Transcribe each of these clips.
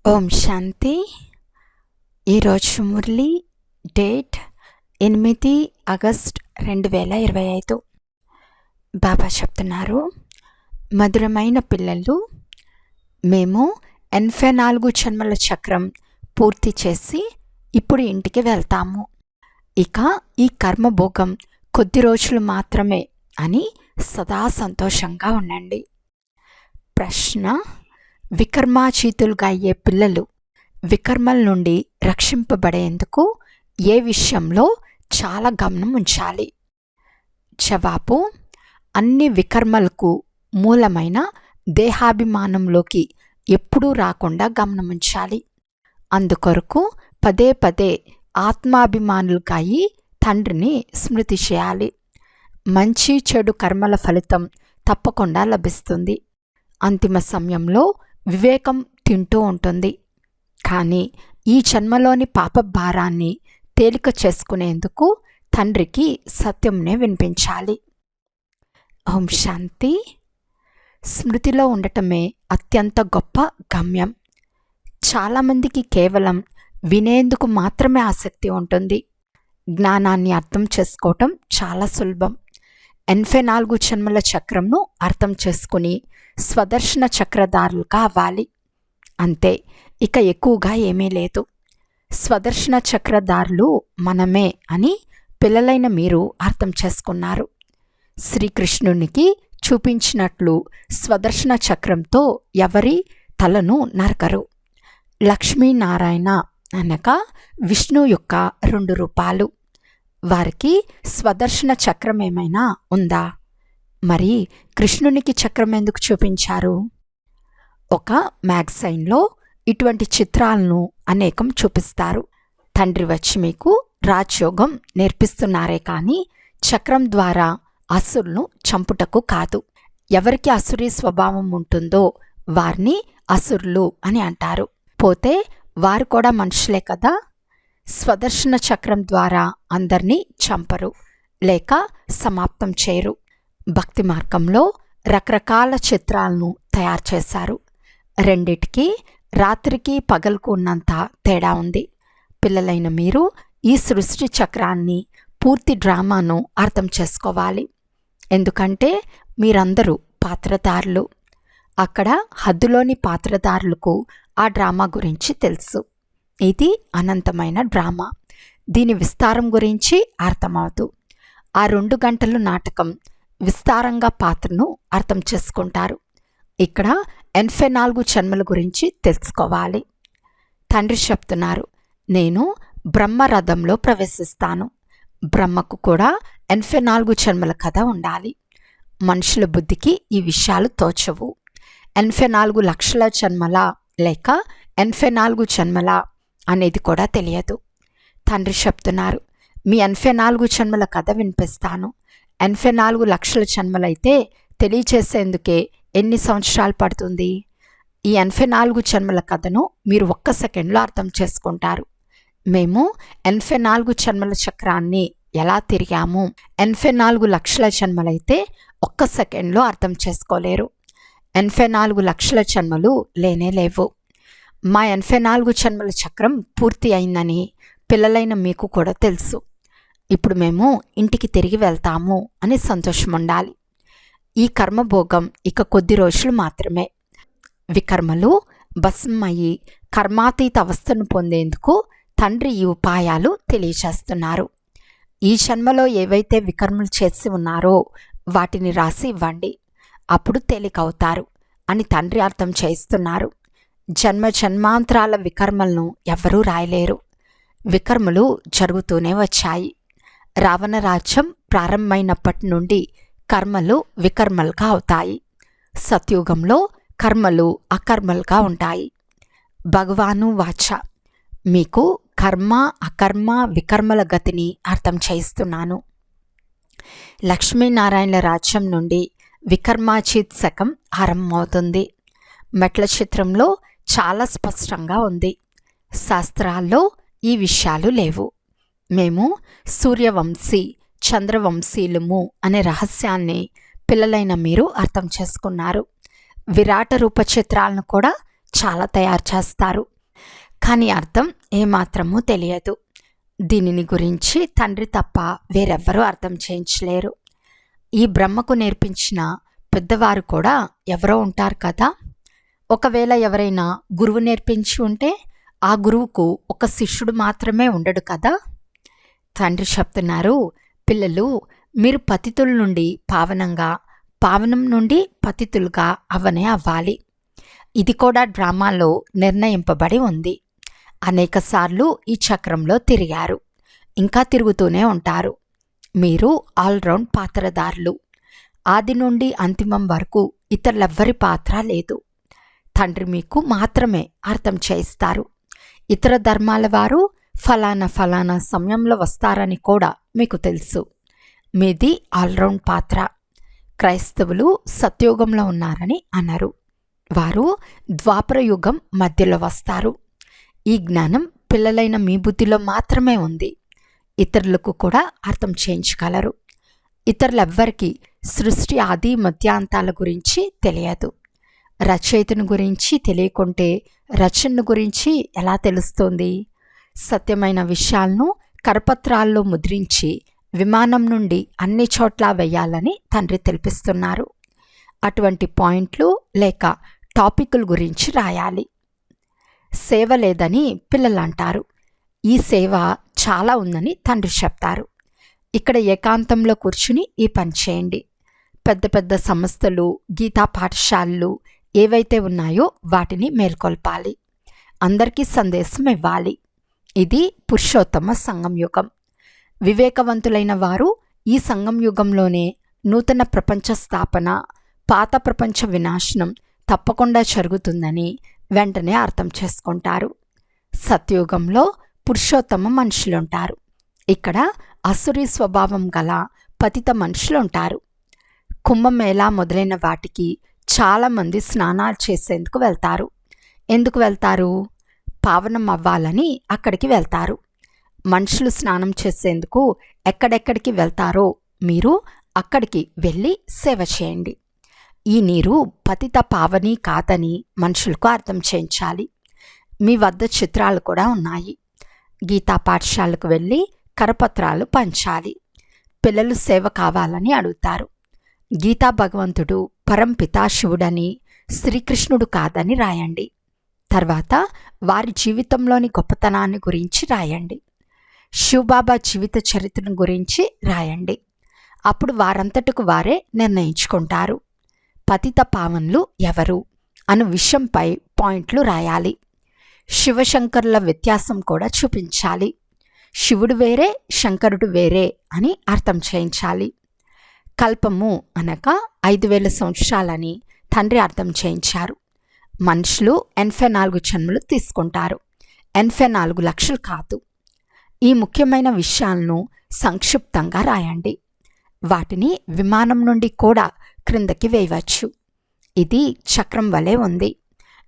ఓం శాంతి. ఈరోజు Murali date 8 August 2025. బాబా చెప్తున్నారు, మధురమైన పిల్లలు, మేము 84 జన్మల చక్రం పూర్తి చేసి ఇప్పుడు ఇంటికి వెళ్తాము. ఇక ఈ కర్మభోగం కొద్ది రోజులు మాత్రమే అని సదా సంతోషంగా ఉండండి. ప్రశ్న: వికర్మాచీతులుగా అయ్యే పిల్లలు వికర్మల నుండి రక్షింపబడేందుకు ఏ విషయంలో చాలా గమనం ఉంచాలి? జవాబు: అన్ని వికర్మలకు మూలమైన దేహాభిమానంలోకి ఎప్పుడూ రాకుండా గమనం ఉంచాలి. అందుకొరకు పదే పదే ఆత్మాభిమానులుగా అయి తండ్రిని స్మృతి చేయాలి. మంచి చెడు కర్మల ఫలితం తప్పకుండా లభిస్తుంది. అంతిమ సమయంలో వివేకం తింటూ ఉంటుంది. కానీ ఈ జన్మలోని పాప భారాన్ని తేలిక చేసుకునేందుకు తండ్రికి సత్యంనే వినిపించాలి. ఓం శాంతి. స్మృతిలో ఉండటమే అత్యంత గొప్ప గమ్యం. చాలామందికి కేవలం వినేందుకు మాత్రమే ఆసక్తి ఉంటుంది. జ్ఞానాన్ని అర్థం చేసుకోవటం చాలా సులభం. 84 జన్మల చక్రంను అర్థం చేసుకుని స్వదర్శన చక్రధారులుగా అవ్వాలి. అంతే, ఇక ఎక్కువగా ఏమీ లేదు. స్వదర్శన చక్రధారులు మనమే అని పిల్లలైన మీరు అర్థం చేసుకున్నారు. శ్రీకృష్ణునికి చూపించినట్లు స్వదర్శన చక్రంతో ఎవరి తలను నరకరు. లక్ష్మీనారాయణ అనగా విష్ణు యొక్క 2 రూపాలు. వారికి స్వదర్శన చక్రం ఏమైనా ఉందా? మరి కృష్ణునికి చక్రం ఎందుకు చూపించారు? ఒక మ్యాగజైన్లో ఇటువంటి చిత్రాలను అనేకం చూపిస్తారు. తండ్రి వచ్చి మీకు రాజయోగం నేర్పిస్తున్నారే కానీ చక్రం ద్వారా అసురులను చంపుటకు కాదు. ఎవరికి అసురీ స్వభావం ఉంటుందో వారిని అసురులు అని అంటారు. పోతే వారు కూడా మనుషులే కదా. స్వదర్శన చక్రం ద్వారా అందరినీ చంపరు లేక సమాప్తం చేయరు. భక్తి మార్గంలో రకరకాల చిత్రాలను తయారు చేశారు. రెండిటికి రాత్రికి పగలుకు ఉన్నంత తేడా ఉంది. పిల్లలైన మీరు ఈ సృష్టి చక్రాన్ని పూర్తి డ్రామాను అర్థం చేసుకోవాలి. ఎందుకంటే మీరందరూ పాత్రధారులు. అక్కడ హద్దులోని పాత్రధారులకు ఆ డ్రామా గురించి తెలుసు. ఇది అనంతమైన డ్రామా. దీని విస్తారం గురించి అర్థమవుతూ ఆ 2 గంటలు నాటకం విస్తారంగా పాత్రను అర్థం చేసుకుంటారు. ఇక్కడ 84 జన్మల గురించి తెలుసుకోవాలి. తండ్రి చెప్తున్నారు, నేను బ్రహ్మరథంలో ప్రవేశిస్తాను. బ్రహ్మకు కూడా 84 జన్మల కథ ఉండాలి. మనుషుల బుద్ధికి ఈ విషయాలు తోచవు. 84 లక్షల జన్మల లేక 84 జన్మల అనేది కూడా తెలియదు. తండ్రి చెప్తున్నారు, మీ 84 జన్మల కథ వినిపిస్తాను. 84 లక్షల జన్మలైతే తెలియచేసేందుకే ఎన్ని సంవత్సరాలు పడుతుంది? ఈ 84 జన్మల కథను మీరు 1 సెకండ్లో అర్థం చేసుకుంటారు. మేము 84 జన్మల చక్రాన్ని ఎలా తిరిగాము? 84 లక్షల జన్మలైతే 1 సెకండ్లో అర్థం చేసుకోలేరు. 84 లక్షల జన్మలు లేనే లేవు. మా 84 జన్మల చక్రం పూర్తి అయిందని పిల్లలైన మీకు కూడా తెలుసు. ఇప్పుడు మేము ఇంటికి తిరిగి వెళ్తాము అని సంతోషం ఉండాలి. ఈ కర్మభోగం ఇక కొద్ది రోజులు మాత్రమే. వికర్మలు భస్మయ్యి కర్మాతీత అవస్థను పొందేందుకు తండ్రి ఈ ఉపాయాలు తెలియచేస్తున్నారు. ఈ జన్మలో ఏవైతే వికర్మలు చేసి ఉన్నారో వాటిని రాసి ఇవ్వండి, అప్పుడు తేలికవుతారు అని తండ్రి అర్థం చేయిస్తున్నారు. జన్మ జన్మాంతరాల వికర్మలను ఎవ్వరూ రాయలేరు. వికర్మలు జరుగుతూనే వచ్చాయి. రావణ రాజ్యం ప్రారంభమైనప్పటి నుండి కర్మలు వికర్మలుగా అవుతాయి. సత్యుగంలో కర్మలు అకర్మలుగా ఉంటాయి. భగవాను వాచ, మీకు కర్మ అకర్మ వికర్మల గతిని అర్థం చేయిస్తున్నాను. లక్ష్మీనారాయణల రాజ్యం నుండి వికర్మాచీత్ శకం ఆరంభమవుతుంది. మెట్ల చిత్రంలో చాలా స్పష్టంగా ఉంది. శాస్త్రాల్లో ఈ విషయాలు లేవు. మేము సూర్యవంశీ చంద్రవంశీలము అనే రహస్యాన్ని పిల్లలైన మీరు అర్థం చేసుకున్నారు. విరాట రూప చిత్రాలను కూడా చాలా తయారు చేస్తారు. కానీ అర్థం ఏమాత్రమూ తెలియదు. దీనిని గురించి తండ్రి తప్ప వేరెవ్వరూ అర్థం చేయించలేరు. ఈ బ్రహ్మకు నేర్పించిన పెద్దవారు కూడా ఎవరో ఉంటారు కదా. ఒకవేళ ఎవరైనా గురువు నేర్పించి ఉంటే ఆ గురువుకు ఒక శిష్యుడు మాత్రమే ఉండడు కదా. తండ్రి చెప్తున్నారు, పిల్లలు, మీరు పతితుల నుండి పావనంగా, పావనం నుండి పతితులుగా అవనే అవ్వాలి. ఇది కూడా డ్రామాలో నిర్ణయింపబడి ఉంది. అనేకసార్లు ఈ చక్రంలో తిరిగారు, ఇంకా తిరుగుతూనే ఉంటారు. మీరు ఆల్రౌండ్ పాత్రదారులు. ఆది నుండి అంతిమం వరకు ఇతరులెవ్వరి పాత్ర లేదు. తండ్రి మీకు మాత్రమే అర్థం చేయిస్తారు. ఇతర ధర్మాల వారు ఫలానా ఫలానా సమయంలో వస్తారని కూడా మీకు తెలుసు. మీది ఆల్రౌండ్ పాత్ర. క్రైస్తవులు సత్యుగంలో ఉన్నారని అనరు. వారు ద్వాపర యుగం మధ్యలో వస్తారు. ఈ జ్ఞానం పిల్లలైన మీ బుద్ధిలో మాత్రమే ఉంది. ఇతరులకు కూడా అర్థం చేయించగలరు. ఇతరులెవ్వరికీ సృష్టి ఆది మధ్యాంతాల గురించి తెలియదు. రచయితను గురించి తెలియకుంటే రచనను గురించి ఎలా తెలుస్తుంది? సత్యమైన విషయాలను కరపత్రాల్లో ముద్రించి విమానం నుండి అన్ని చోట్ల వేయాలని తండ్రి తెలిపిస్తున్నారు. అటువంటి పాయింట్లు లేక టాపికుల గురించి రాయాలి. సేవ లేదని పిల్లలు అంటారు. ఈ సేవ చాలా ఉందని తండ్రి చెప్తారు. ఇక్కడ ఏకాంతంలో కూర్చుని ఈ పని చేయండి. పెద్ద పెద్ద సంస్థలు, గీతా పాఠశాలలు ఏవైతే ఉన్నాయో వాటిని మేల్కొల్పాలి. అందరికీ సందేశం ఇవ్వాలి. ఇది పురుషోత్తమ సంగం యుగం. వివేకవంతులైన వారు ఈ సంగం యుగంలోనే నూతన ప్రపంచ స్థాపన, పాత ప్రపంచ వినాశనం తప్పకుండా జరుగుతుందని వెంటనే అర్థం చేసుకుంటారు. సత్యుగంలో పురుషోత్తమ మనుషులుంటారు. ఇక్కడ అసురీ స్వభావం గల పతిత మనుషులుంటారు. కుంభమేళా మొదలైన వాటికి చాలామంది స్నానాలు చేసేందుకు వెళ్తారు. ఎందుకు వెళ్తారు? పావనం అవ్వాలని అక్కడికి వెళ్తారు. మనుషులు స్నానం చేసేందుకు ఎక్కడెక్కడికి వెళ్తారో మీరు అక్కడికి వెళ్ళి సేవ చేయండి. ఈ నీరు పతిత పావని కాదని మనుషులకు అర్థం చేయించాలి. మీ వద్ద చిత్రాలు కూడా ఉన్నాయి. గీతా పాఠశాలకు వెళ్ళి కరపత్రాలు పంచాలి. పిల్లలు సేవ కావాలని అడుగుతారు. గీతా భగవంతుడు పరంపితా శివుడని, శ్రీకృష్ణుడు కాదని రాయండి. తర్వాత వారి జీవితంలోని గొప్పతనాన్ని గురించి రాయండి. శివబాబా జీవిత చరిత్రను గురించి రాయండి. అప్పుడు వారంతటకు వారే నిర్ణయించుకుంటారు పతిత పావనులు ఎవరు అను విషయంపై పాయింట్లు రాయాలి. శివశంకరుల వ్యత్యాసం కూడా చూపించాలి. శివుడు వేరే, శంకరుడు వేరే అని అర్థం చేయించాలి. కల్పము అనగా 5000 సంవత్సరాలని తండ్రి అర్థం చేయించారు. మనుషులు 84 జన్మలు తీసుకుంటారు, 84 లక్షలు కాదు. ఈ ముఖ్యమైన విషయాలను సంక్షిప్తంగా రాయండి. వాటిని విమానం నుండి కూడా క్రిందకి వేయవచ్చు. ఇది చక్రం వలె ఉంది.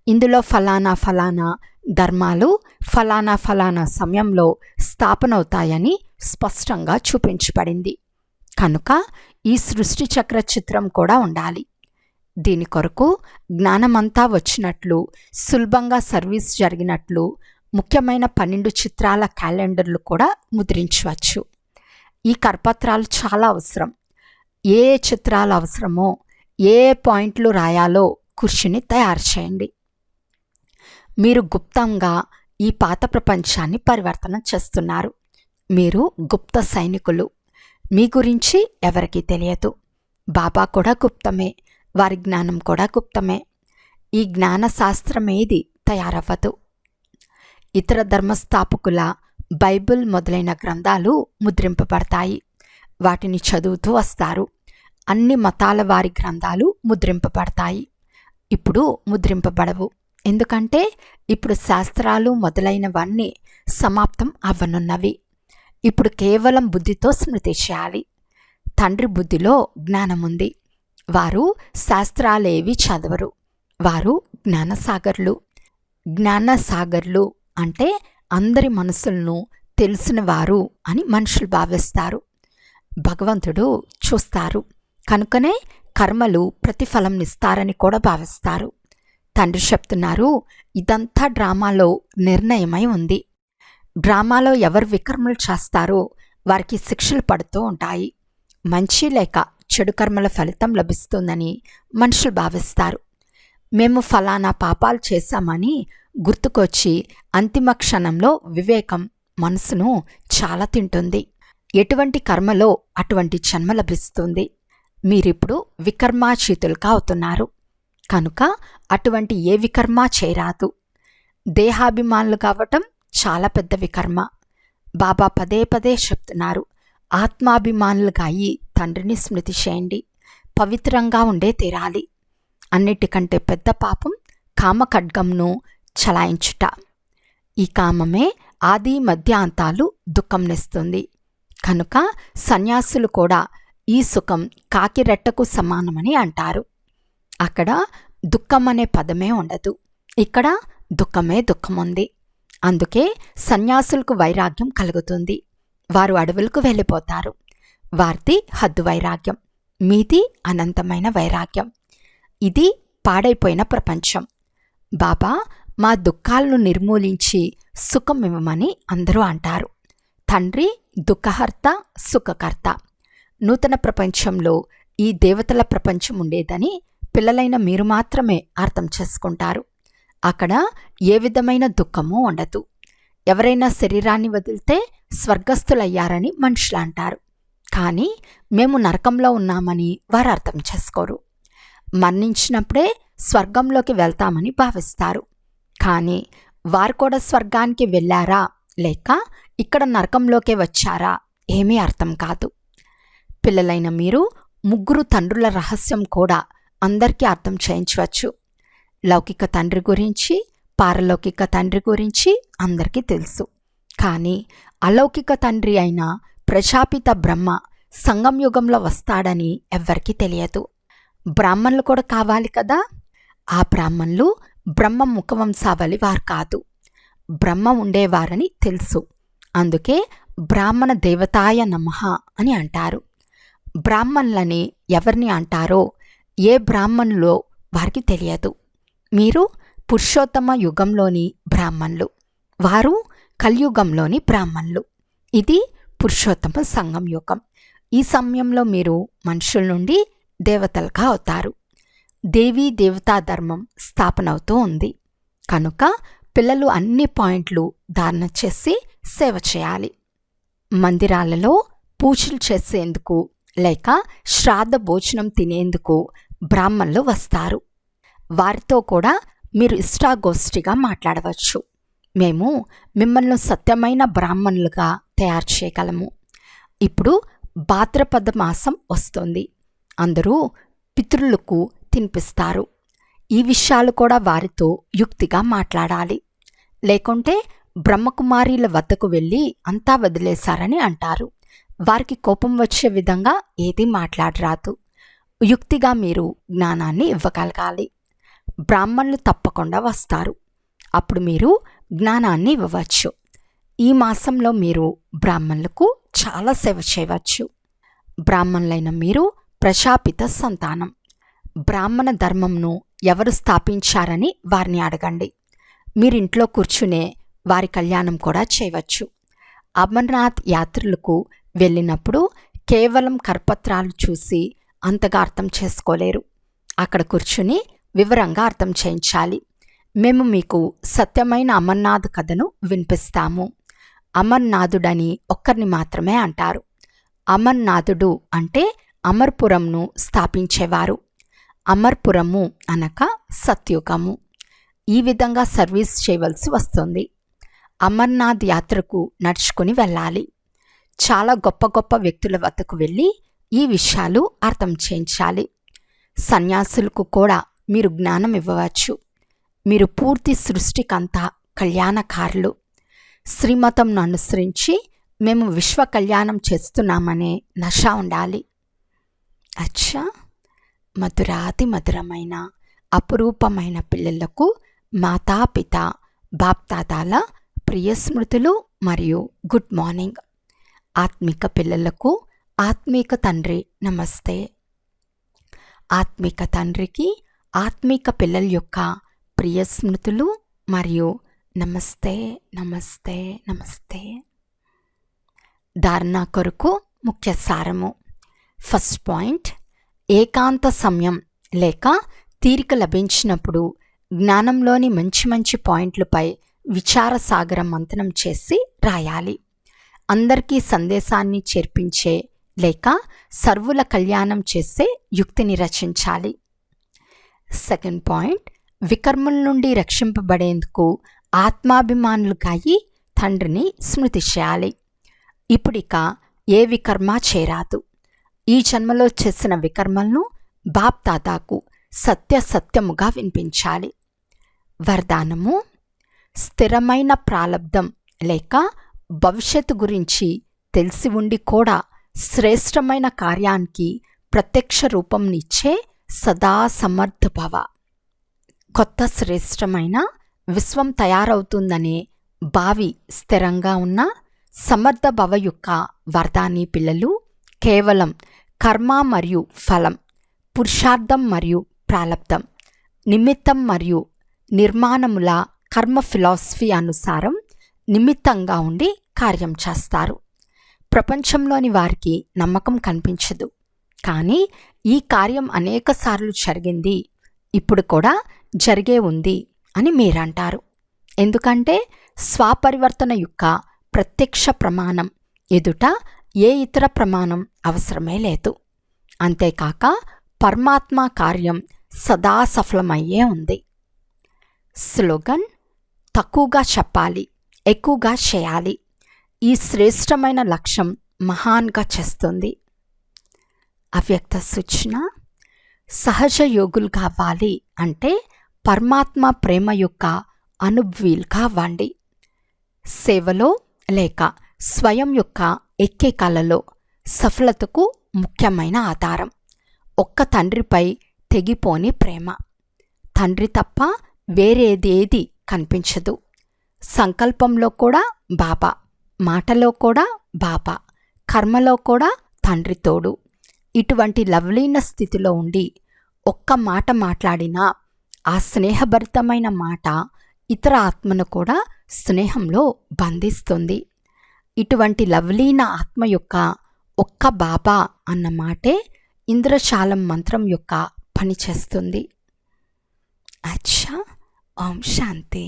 ఇందులో ఫలానా ఫలానా ధర్మాలు ఫలానా ఫలానా సమయంలో స్థాపనవుతాయని స్పష్టంగా చూపించబడింది. కనుక ఈ సృష్టి చక్ర చిత్రం కూడా ఉండాలి. దీని కొరకు జ్ఞానమంతా వచ్చినట్లు, సులభంగా సర్వీస్ జరిగినట్లు ముఖ్యమైన 12 చిత్రాల క్యాలెండర్లు కూడా ముద్రించవచ్చు. ఈ కరపత్రాలు చాలా అవసరం. ఏ చిత్రాలు అవసరమో, ఏ పాయింట్లు రాయాలో కూర్చుని తయారు చేయండి. మీరు గుప్తంగా ఈ పాత ప్రపంచాన్ని పరివర్తన చేస్తున్నారు. మీరు గుప్త సైనికులు. మీ గురించి ఎవరికీ తెలియదు. బాబా కూడా గుప్తమే, వారి జ్ఞానం కూడా గుప్తమే. ఈ జ్ఞాన శాస్త్రమేది తయారవ్వదు. ఇతర ధర్మస్థాపకుల బైబిల్ మొదలైన గ్రంథాలు ముద్రింపబడతాయి. వాటిని చదువుతూ వస్తారు. అన్ని మతాల వారి గ్రంథాలు ముద్రింపబడతాయి. ఇప్పుడు ముద్రింపబడవు. ఎందుకంటే ఇప్పుడు శాస్త్రాలు మొదలైనవన్నీ సమాప్తం అవ్వనున్నవి. ఇప్పుడు కేవలం బుద్ధితో స్మృతి చేయాలి. తండ్రి బుద్ధిలో జ్ఞానముంది. వారు శాస్త్రాలేవి చదవరు. వారు జ్ఞానసాగర్లు. జ్ఞానసాగర్లు అంటే అందరి మనసులను తెలిసినవారు అని మనుషులు భావిస్తారు. భగవంతుడు చూస్తారు. కనుకనే కర్మలు ప్రతిఫలం ఇస్తారని కూడా భావిస్తారు. తండ్రి చెప్తున్నారు, ఇదంతా డ్రామాలో నిర్ణయమై ఉంది. డ్రామాలో ఎవరు వికర్మలు చేస్తారో వారికి శిక్షలు పడుతూ ఉంటాయి. మంచి లేక చెడు కర్మల ఫలితం లభిస్తుందని మనుషులు భావిస్తారు. మేము ఫలానా పాపాలు చేశామని గుర్తుకొచ్చి అంతిమ క్షణంలో వివేకం మనసును చాలా తింటుంది. ఎటువంటి కర్మలో అటువంటి జన్మ లభిస్తుంది. మీరిప్పుడు వికర్మాచీతులుగా అవుతున్నారు కనుక అటువంటి ఏ వికర్మ చేయరాదు. దేహాభిమానులు కావటం చాలా పెద్ద వికర్మ. బాబా పదే పదే చెప్తున్నారు, ఆత్మాభిమానులుగా అయి తండ్రిని స్మృతి చేయండి, పవిత్రంగా ఉండే తీరాలి. అన్నిటికంటే పెద్ద పాపం కామఖడ్గంను చలాయించుట. ఈ కామమే ఆది మధ్యాంతాలు దుఃఖంనిస్తుంది. కనుక సన్యాసులు కూడా ఈ సుఖం కాకిరెట్టకు సమానమని అంటారు. అక్కడ దుఃఖం అనే పదమే ఉండదు, ఇక్కడ దుఃఖమే దుఃఖముంది. అందుకే సన్యాసులకు వైరాగ్యం కలుగుతుంది. వారు అడవులకు వెళ్ళిపోతారు. వారిది హద్దు వైరాగ్యం, మీది అనంతమైన వైరాగ్యం. ఇది పాడైపోయిన ప్రపంచం. బాబా మా దుఃఖాలను నిర్మూలించి సుఖం ఇవ్వమని అందరూ అంటారు. తండ్రి దుఃఖహర్త, సుఖకర్త. నూతన ప్రపంచంలో ఈ దేవతల ప్రపంచం ఉండేదని పిల్లలైన మీరు మాత్రమే అర్థం చేసుకుంటారు. అక్కడ ఏ విధమైన దుఃఖమూ ఉండదు. ఎవరైనా శరీరాన్ని వదిలితే స్వర్గస్థులయ్యారని మనుషులు అంటారు. కానీ మేము నరకంలో ఉన్నామని వారు అర్థం చేసుకోరు. మరణించినప్పుడే స్వర్గంలోకి వెళ్తామని భావిస్తారు. కానీ వారు కూడా స్వర్గానికి వెళ్ళారా లేక ఇక్కడ నరకంలోకే వచ్చారా ఏమీ అర్థం కాదు. పిల్లలైన మీరు ముగ్గురు తండ్రుల రహస్యం కూడా అందరికీ అర్థం చేయించవచ్చు. లౌకిక తండ్రి గురించి, పారలౌకిక తండ్రి గురించి అందరికీ తెలుసు. కానీ అలౌకిక తండ్రి అయిన ప్రజాపిత బ్రహ్మ సంగం యుగంలో వస్తాడని ఎవ్వరికీ తెలియదు. బ్రాహ్మణులు కూడా కావాలి కదా. ఆ బ్రాహ్మణులు బ్రహ్మ ముఖవంశావళి వారు కాదు, బ్రహ్మ ఉండేవారని తెలుసు. అందుకే బ్రాహ్మణ దేవతాయ నమః అని అంటారు. బ్రాహ్మణులని ఎవరిని అంటారో ఏ బ్రాహ్మణులో వారికి తెలియదు. మీరు పురుషోత్తమ యుగంలోని బ్రాహ్మణులు, వారు కలియుగంలోని బ్రాహ్మణులు. ఇది పురుషోత్తమ సంగం యుగం. ఈ సమయంలో మీరు మనుషుల నుండి దేవతలుగా అవుతారు. దేవీ దేవతా ధర్మం స్థాపన అవుతూ ఉంది. కనుక పిల్లలు అన్ని పాయింట్లు ధారణ చేసి సేవ చేయాలి. మందిరాలలో పూజలు చేసేందుకు లేక శ్రాద్ధ భోజనం తినేందుకు బ్రాహ్మణులు వస్తారు. వారితో కూడా మీరు ఇష్టాగోష్ఠిగా మాట్లాడవచ్చు. మేము మిమ్మల్ని సత్యమైన బ్రాహ్మణులుగా తయారు చేయగలము. ఇప్పుడు భాద్రపద మాసం వస్తుంది. అందరూ పితృలకు తినిపిస్తారు. ఈ విషయాలు కూడా వారితో యుక్తిగా మాట్లాడాలి. లేకుంటే బ్రహ్మకుమారీల వద్దకు వెళ్ళి అంతా వదిలేశారని అంటారు. వారికి కోపం వచ్చే విధంగా ఏదీ మాట్లాడరాదు. యుక్తిగా మీరు జ్ఞానాన్ని ఇవ్వగలగాలి. బ్రాహ్మణులు తప్పకుండా వస్తారు. అప్పుడు మీరు జ్ఞానాన్ని ఇవ్వవచ్చు. ఈ మాసంలో మీరు బ్రాహ్మణులకు చాలా సేవ చేయవచ్చు. బ్రాహ్మణులైన మీరు ప్రజాపిత సంతానం. బ్రాహ్మణ ధర్మంను ఎవరు స్థాపించారని వారిని అడగండి. మీరింట్లో కూర్చునే వారి కళ్యాణం కూడా చేయవచ్చు. అమర్నాథ్ యాత్రలకు వెళ్ళినప్పుడు కేవలం కరపత్రాలు చూసి అంతగా అర్థం చేసుకోలేరు. అక్కడ కూర్చుని వివరంగా అర్థం చేయించాలి. మేము మీకు సత్యమైన అమర్నాథ్ కథను వినిపిస్తాము. అమర్నాథుడని ఒక్కరిని మాత్రమే అంటారు. అమర్నాథుడు అంటే అమర్పురంను స్థాపించేవారు. అమర్పురము అనగా సత్యుగము. ఈ విధంగా సర్వీస్ చేయవలసి వస్తుంది. అమర్నాథ్ యాత్రకు నడుచుకుని వెళ్ళాలి. చాలా గొప్ప గొప్ప వ్యక్తుల వద్దకు వెళ్ళి ఈ విషయాలు అర్థం చేయించాలి. సన్యాసులకు కూడా మీరు జ్ఞానం ఇవ్వవచ్చు. మీరు పూర్తి సృష్టికంతా కళ్యాణకారులు. శ్రీమతంను అనుసరించి మేము విశ్వ కళ్యాణం చేస్తున్నామనే నష ఉండాలి. అచ్చా, మధురాతి మధురమైన అపురూపమైన పిల్లలకు మాతాపిత బాప్దాదాల ప్రియ స్మృతులు మరియు గుడ్ మార్నింగ్. ఆత్మిక పిల్లలకు ఆత్మిక తండ్రి నమస్తే. ఆత్మిక తండ్రికి ఆత్మిక పిల్లల యొక్క ప్రియ స్మృతులు మరియు నమస్తే నమస్తే నమస్తే. ధారణ కొరకు ముఖ్య సారము. ఫస్ట్ పాయింట్, ఏకాంత సమయం లేక తీరిక లభించినప్పుడు జ్ఞానంలోని మంచి మంచి పాయింట్లపై విచార సాగర మంథనం చేసి రాయాలి. అందరికీ సందేశాన్ని చేర్పించే లేక సర్వుల కళ్యాణం చేసే యుక్తిని రచించాలి. సెకండ్ పాయింట్, వికర్మల నుండి రక్షింపబడేందుకు ఆత్మాభిమానులుగా అయి తండ్రిని స్మృతి చేయాలి. ఇప్పుడిక ఏ వికర్మ చేరాదు. ఈ జన్మలో చేసిన వికర్మలను బాప్ దాదాకు సత్యముగా వినిపించాలి. వరదానము. స్థిరమైన ప్రాలబ్ధం లేక భవిష్యత్తు గురించి తెలిసి ఉండి కూడా శ్రేష్టమైన కార్యానికి ప్రత్యక్ష రూపంనిచ్చే సదా సమర్థభవ. కొత్త శ్రేష్టమైన విశ్వం తయారవుతుందనే భావి స్థిరంగా ఉన్న సమర్థభవ యొక్క వరదాని పిల్లలు కేవలం కర్మ మరియు ఫలం, పురుషార్థం మరియు ప్రాలబ్ధం, నిమిత్తం మరియు నిర్మాణముల కర్మ ఫిలాసఫీ అనుసారం నిమిత్తంగా ఉండి కార్యం చేస్తారు. ప్రపంచంలోని వారికి నమ్మకం కనిపించదు, కానీ ఈ కార్యం అనేకసార్లు జరిగింది, ఇప్పుడు కూడా జరిగే ఉంది అని మీరంటారు. ఎందుకంటే స్వపరివర్తన యొక్క ప్రత్యక్ష ప్రమాణం ఎదుట ఏ ఇతర ప్రమాణం అవసరమే లేదు. అంతేకాక పరమాత్మ కార్యం సదా సఫలమయ్యే ఉంది. స్లోగన్. తక్కువగా చెప్పాలి, ఎక్కువగా చేయాలి. ఈ శ్రేష్టమైన లక్ష్యం మహాన్గా చేస్తుంది. అవ్యక్త సూచన. సహజ యోగులు కావాలి అంటే పరమాత్మ ప్రేమ యొక్క అనుభవీలుగా అవ్వండి. సేవలో లేక స్వయం యొక్క ఎక్కే కళలో సఫలతకు ముఖ్యమైన ఆధారం ఒక్క తండ్రిపై తెగిపోని ప్రేమ. తండ్రి తప్ప వేరేదేది కనిపించదు. సంకల్పంలో కూడా బాబా, మాటలో కూడా బాబా, కర్మలో కూడా తండ్రి తోడు. ఇటువంటి లవ్లీన స్థితిలో ఉండి ఒక్క మాట మాట్లాడినా ఆ స్నేహభరితమైన మాట ఇతర ఆత్మను కూడా స్నేహంలో బంధిస్తుంది. ఇటువంటి లవ్లీన ఆత్మ యొక్క ఒక్క బాబా అన్న మాటే ఇంద్రశాలం మంత్రం యొక్క పని చేస్తుంది. అచ్చా. ఓం శాంతి.